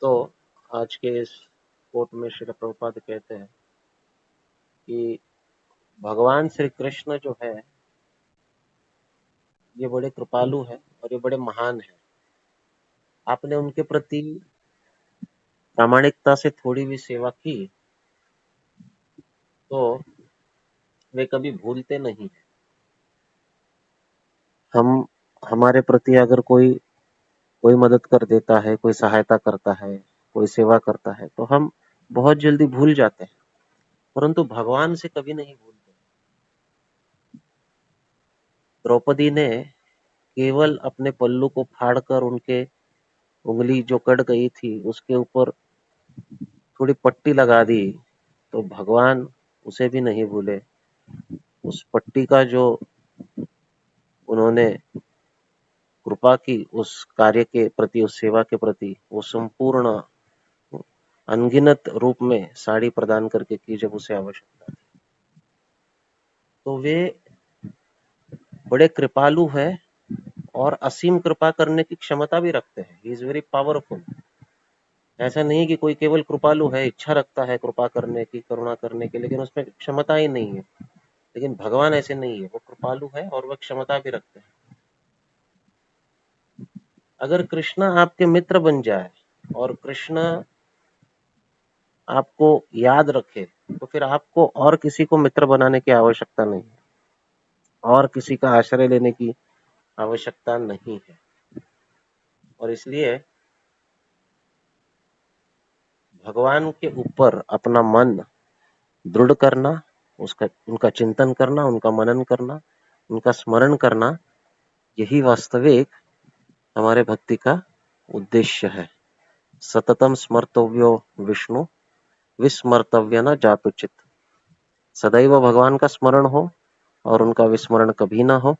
तो आज के इस कोट में श्रील प्रभुपाद कहते हैं कि भगवान श्री कृष्ण जो है ये बड़े कृपालु हैं और ये बड़े महान हैं। आपने उनके प्रति प्रामाणिकता से थोड़ी भी सेवा की तो वे कभी भूलते नहीं हैं। हम हमारे प्रति अगर कोई कोई मदद कर देता है, कोई सहायता करता है, कोई सेवा करता है तो हम बहुत जल्दी भूल जाते हैं, परंतु भगवान से कभी नहीं भूलते। द्रौपदी ने केवल अपने पल्लू को फाड़कर उनके उंगली जो कट गई थी उसके ऊपर थोड़ी पट्टी लगा दी तो भगवान उसे भी नहीं भूले। उस पट्टी का जो उन्होंने कृपा की उस कार्य के प्रति, उस सेवा के प्रति, वो संपूर्ण अनगिनत रूप में साड़ी प्रदान करके की जब उसे आवश्यकता थी। तो वे बड़े कृपालु है और असीम कृपा करने की क्षमता भी रखते हैं। He is very powerful. ऐसा नहीं कि कोई केवल कृपालु है, इच्छा रखता है कृपा करने की, करुणा करने की, लेकिन उसमें क्षमता ही नहीं है। लेकिन भगवान ऐसे नहीं है, वो कृपालु है और वह क्षमता भी रखते हैं। अगर कृष्ण आपके मित्र बन जाए और कृष्ण आपको याद रखे तो फिर आपको और किसी को मित्र बनाने की आवश्यकता नहीं है और किसी का आश्रय लेने की आवश्यकता नहीं है। और इसलिए भगवान के ऊपर अपना मन दृढ़ करना, उनका चिंतन करना, उनका मनन करना, उनका स्मरण करना, यही वास्तविक हमारे भक्ति का उद्देश्य है। सततम स्मर्तव्यो विष्णु विस्मर्तव्य न जातुचित। सदैव भगवान का स्मरण हो और उनका विस्मरण कभी ना हो,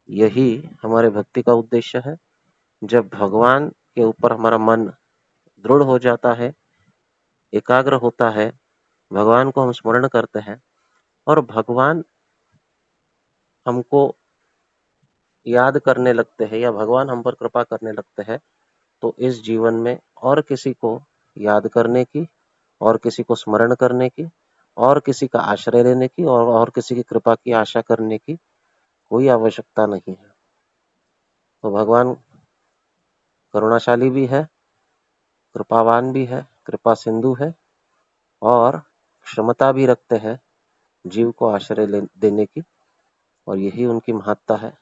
यही हमारे भक्ति का उद्देश्य है। जब भगवान के ऊपर हमारा मन दृढ़ हो जाता है, एकाग्र होता है, भगवान को हम स्मरण करते हैं और भगवान हमको याद करने लगते हैं या भगवान हम पर कृपा करने लगते हैं, तो इस जीवन में और किसी को याद करने की, और किसी को स्मरण करने की, और किसी का आश्रय लेने की, और किसी की कृपा की आशा करने की कोई आवश्यकता नहीं है। तो भगवान करुणाशाली भी है, कृपावान भी है, कृपा सिंधु है और क्षमता भी रखते हैं जीव को आश्रय देने की, और यही उनकी महत्ता है।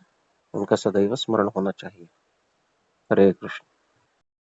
उनका सदैव स्मरण होना चाहिए। हरे कृष्ण।